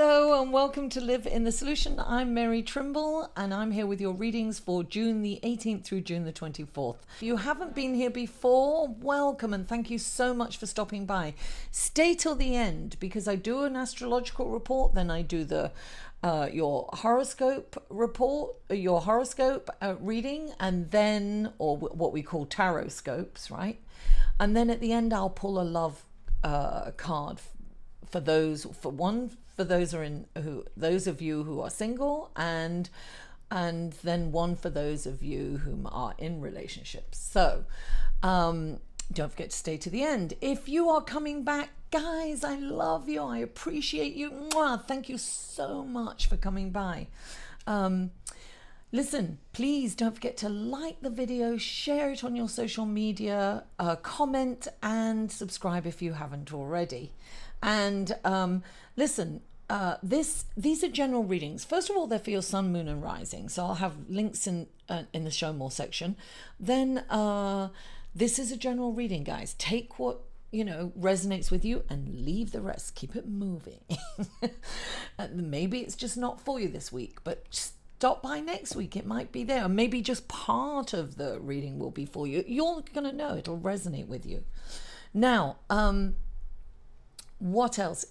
Hello and welcome to Live in the Solution. I'm Mary Trimble and I'm here with your readings for June the 18th through June the 24th. If you haven't been here before, welcome and thank you so much for stopping by. Stay till the end because I do an astrological report, then I do the your horoscope report, your horoscope reading, and then, or what we call tarot scopes, right? And then at the end I'll pull a love card for those of you who are single, and then one for those of you whom are in relationships. So don't forget to stay to the end. If you are coming back, guys, I love you, I appreciate you. Mwah! Thank you so much for coming by. Listen, please don't forget to like the video, share it on your social media, comment and subscribe if you haven't already. And listen, these are general readings. First of all, they're for your sun, moon and rising. So I'll have links in the show more section. Then this is a general reading, guys. Take what resonates with you and leave the rest. Keep it moving. Maybe it's just not for you this week, but stop by next week. It might be there. Or maybe just part of the reading will be for you. You're going to know. It'll resonate with you. Now, what else?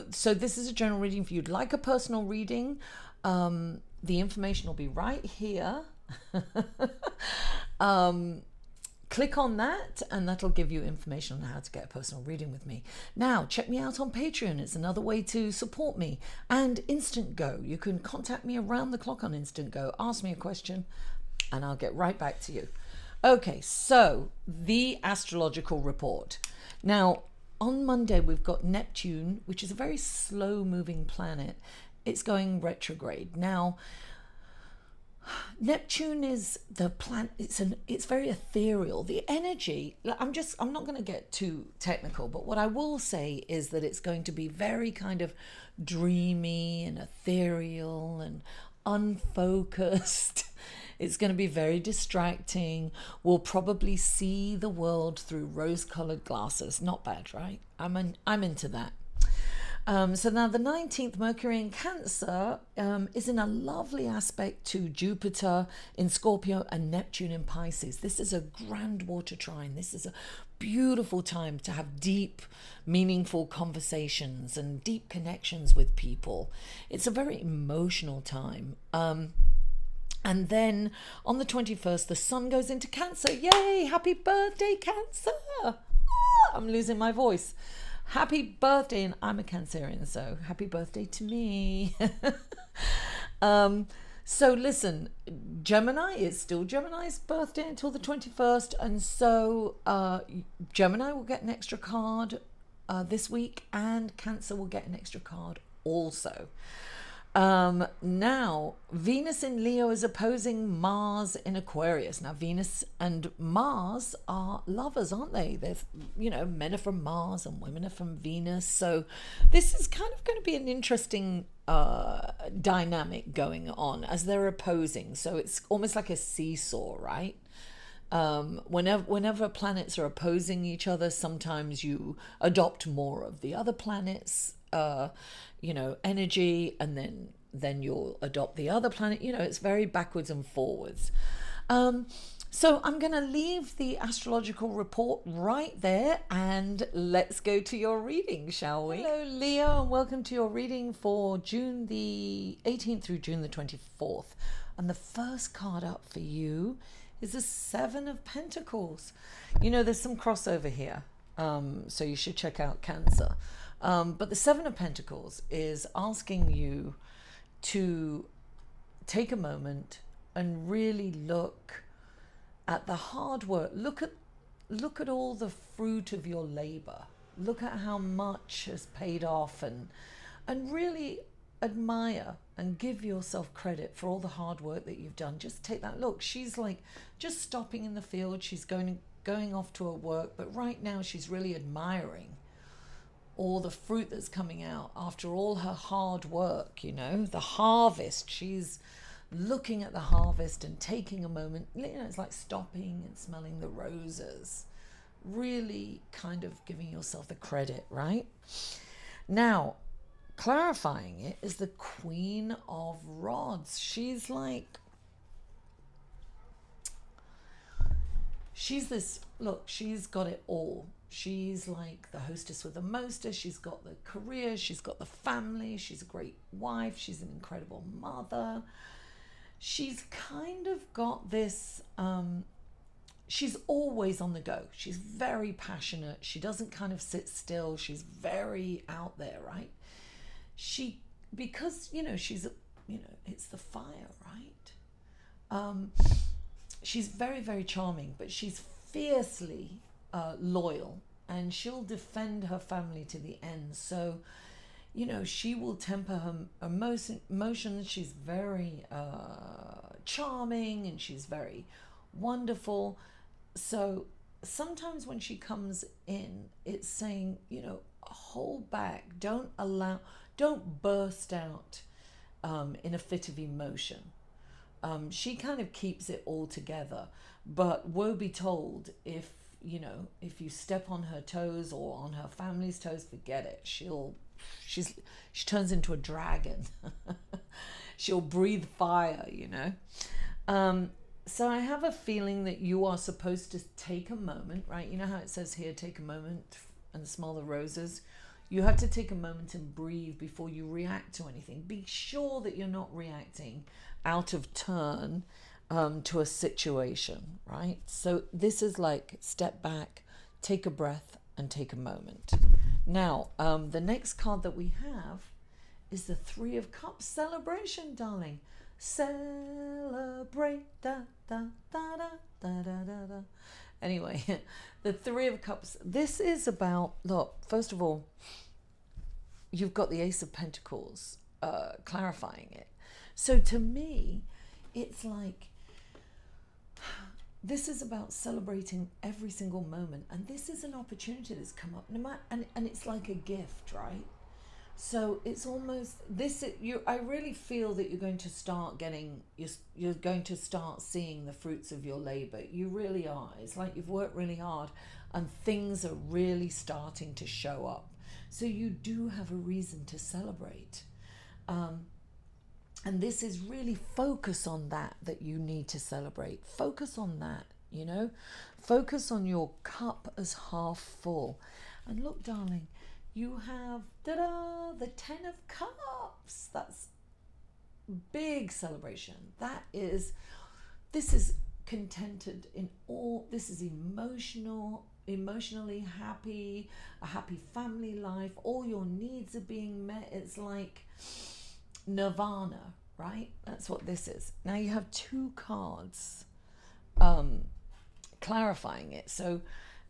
So this is a general reading. If you'd like a personal reading, the information will be right here. Click on that and that'll give you information on how to get a personal reading with me. Now, check me out on Patreon. It's another way to support me. And Instant Go. You can contact me around the clock on Instant Go. Ask me a question and I'll get right back to you. Okay, so the astrological report. Now, on Monday, we've got Neptune, which is a very slow-moving planet. It's going retrograde. Now, Neptune is the planet, it's very ethereal. The energy, I'm not going to get too technical, but what I will say is that it's going to be very kind of dreamy and ethereal and unfocused. It's going to be very distracting. We'll probably see the world through rose-colored glasses. Not bad, right? I'm into that. So now the 19th, Mercury in Cancer is in a lovely aspect to Jupiter in Scorpio and Neptune in Pisces. This is a grand water trine. This is a beautiful time to have deep, meaningful conversations and deep connections with people. It's a very emotional time. And then on the 21st, the sun goes into Cancer. Yay! Happy birthday, Cancer! Ah, I'm losing my voice. Happy birthday, and I'm a Cancerian, so happy birthday to me. So listen, Gemini is still Gemini's birthday until the 21st, and so Gemini will get an extra card this week, and Cancer will get an extra card also. Now Venus in Leo is opposing Mars in Aquarius. Now Venus and Mars are lovers, aren't they? They're men are from Mars and women are from Venus, so this is kind of going to be an interesting dynamic going on as they're opposing. So it's almost like a seesaw, right? Whenever planets are opposing each other, sometimes you adopt more of the other planets energy, and then you'll adopt the other planet. It's very backwards and forwards. So I'm going to leave the astrological report right there and let's go to your reading, shall we? Hello, Leo, and welcome to your reading for June the 18th through June the 24th. And the first card up for you is the Seven of Pentacles. There's some crossover here, so you should check out Cancer. But the Seven of Pentacles is asking you to take a moment and really look at the hard work. Look at all the fruit of your labor. Look at how much has paid off, and really admire and give yourself credit for all the hard work that you've done. Just take that look. She's like just stopping in the field. She's going off to her work, but right now she's really admiring all the fruit that's coming out after all her hard work, the harvest. She's looking at the harvest and taking a moment. It's like stopping and smelling the roses, really kind of giving yourself the credit, right? Now, clarifying it is the Queen of Rods. She's like, she's this, look, she's got it all. She's like the hostess with the mostest. She's got the career, she's got the family, she's a great wife, she's an incredible mother. She's kind of got this, she's always on the go. She's very passionate. She doesn't kind of sit still. She's very out there, right? Because, she's, it's the fire, right? She's very, very charming, but she's fiercely loyal, and she'll defend her family to the end. So, she will temper her emotions. She's very charming, and she's very wonderful. So sometimes when she comes in, it's saying, hold back, don't burst out in a fit of emotion. She kind of keeps it all together, but woe be told if you step on her toes or on her family's toes, forget it. She turns into a dragon. She'll breathe fire, So I have a feeling that you are supposed to take a moment, right? You know how it says here, take a moment and smell the roses? You have to take a moment and breathe before you react to anything. Be sure that you're not reacting out of turn to a situation, right? So this is like step back, take a breath, and take a moment. Now, the next card that we have is the Three of Cups celebration, darling. Celebrate, da da da da da da da da. Anyway, the Three of Cups. This is about, look, first of all, you've got the Ace of Pentacles clarifying it. So to me, it's like, this is about celebrating every single moment, and this is an opportunity that's come up, no matter, and it's like a gift, right? So it's almost this. I really feel that you're going to start getting. You're going to start seeing the fruits of your labor. You really are. It's like you've worked really hard, and things are really starting to show up. So you do have a reason to celebrate. And this is really focus on that you need to celebrate. Focus on that, Focus on your cup as half full. And look, darling, you have, the Ten of Cups. That's big celebration. This is contented in all, this is emotionally happy, a happy family life. All your needs are being met. It's like nirvana, right? That's what this is. Now you have two cards clarifying it. So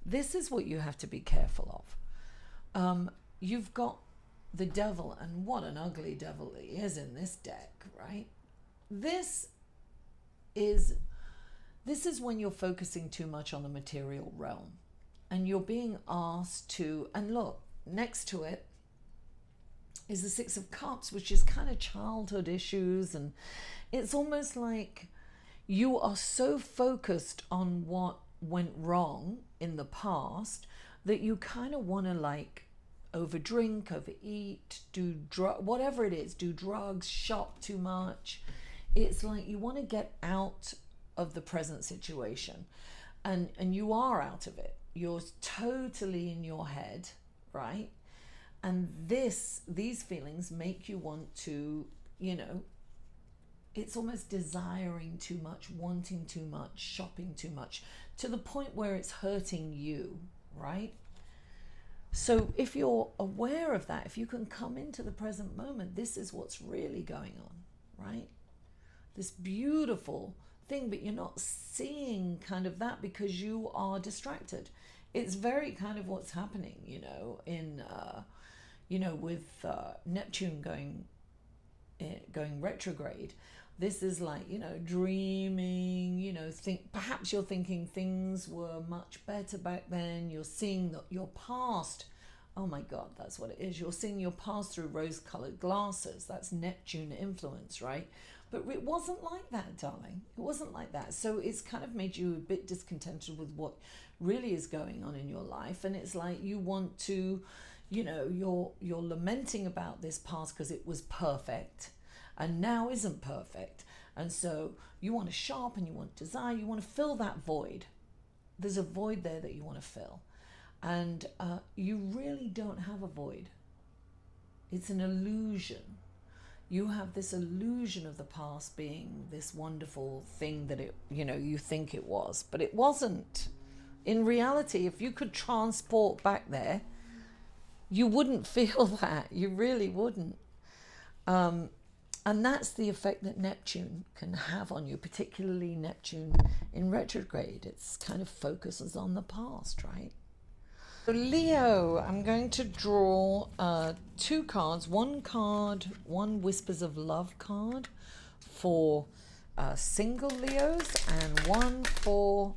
this is what you have to be careful of. You've got the devil, and what an ugly devil he is in this deck, right? This is when you're focusing too much on the material realm, and you're being asked to, and look, next to it is the Six of Cups, which is kind of childhood issues, and it's almost like you are so focused on what went wrong in the past that you kind of want to like overdrink, overeat, do whatever it is, do drugs, shop too much. It's like you want to get out of the present situation, and you are out of it. You're totally in your head, right? And these feelings make you want to, it's almost desiring too much, wanting too much, shopping too much, to the point where it's hurting you, right? So if you're aware of that, if you can come into the present moment, this is what's really going on, right? This beautiful thing, but you're not seeing kind of that because you are distracted. It's very kind of what's happening, in with Neptune going retrograde. This is like, dreaming, perhaps you're thinking things were much better back then. You're seeing your past. Oh my God, that's what it is. You're seeing your past through rose-colored glasses. That's Neptune influence, right? But it wasn't like that, darling. It wasn't like that. So it's kind of made you a bit discontented with what really is going on in your life. And it's like you want to, you know, you're lamenting about this past because it was perfect and now isn't perfect. And so you want to sharpen, you want desire, you want to fill that void. There's a void there that you want to fill. And you really don't have a void. It's an illusion. You have this illusion of the past being this wonderful thing that it, you know, you think it was, but it wasn't. In reality, if you could transport back there, you wouldn't feel that. You really wouldn't. And that's the effect that Neptune can have on you, particularly Neptune in retrograde. It's kind of focuses on the past, right? So Leo, I'm going to draw 2 cards. One Whispers of Love card for single Leos, and one for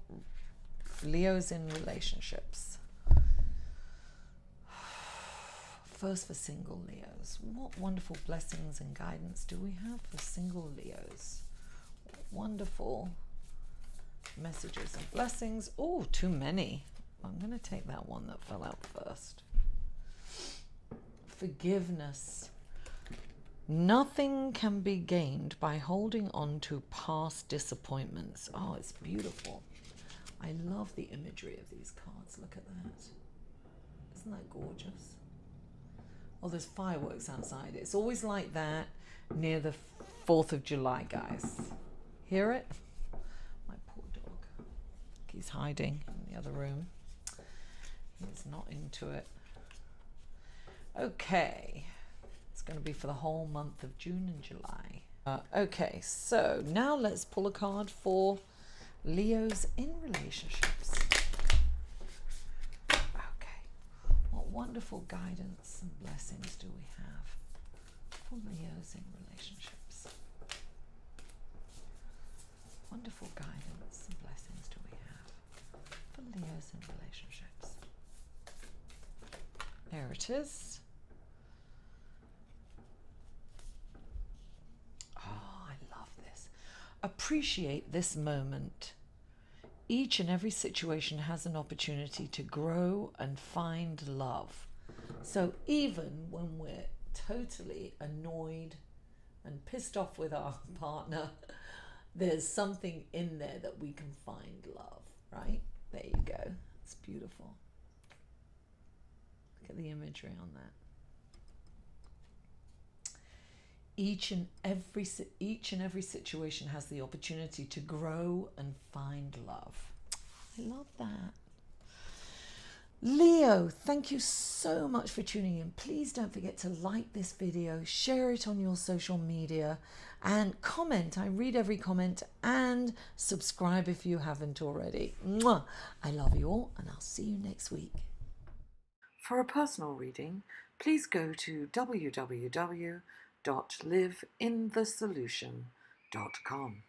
Leos in relationships. First for single Leos. What wonderful blessings and guidance do we have for single Leos? Wonderful messages and blessings. Oh, too many. I'm going to take that one that fell out first. Forgiveness. Nothing can be gained by holding on to past disappointments. Oh, it's beautiful. I love the imagery of these cards. Look at that. Isn't that gorgeous? Oh, there's fireworks outside. It's always like that near the 4th of July, guys. Hear it? My poor dog. He's hiding in the other room. He's not into it. Okay. It's going to be for the whole month of June and July. Okay, so now let's pull a card for Leos in relationships. What wonderful guidance and blessings do we have for Leos in relationships? Wonderful guidance and blessings do we have for Leos in relationships? There it is. Oh, I love this. Appreciate this moment. Each and every situation has an opportunity to grow and find love. So even when we're totally annoyed and pissed off with our partner, there's something in there that we can find love, right? There you go. It's beautiful. Look at the imagery on that. Each and every situation has the opportunity to grow and find love. I love that. Leo, thank you so much for tuning in. Please don't forget to like this video, share it on your social media, and comment. I read every comment, and subscribe if you haven't already. Mwah! I love you all, and I'll see you next week. For a personal reading, please go to www.liveinthesolution.com.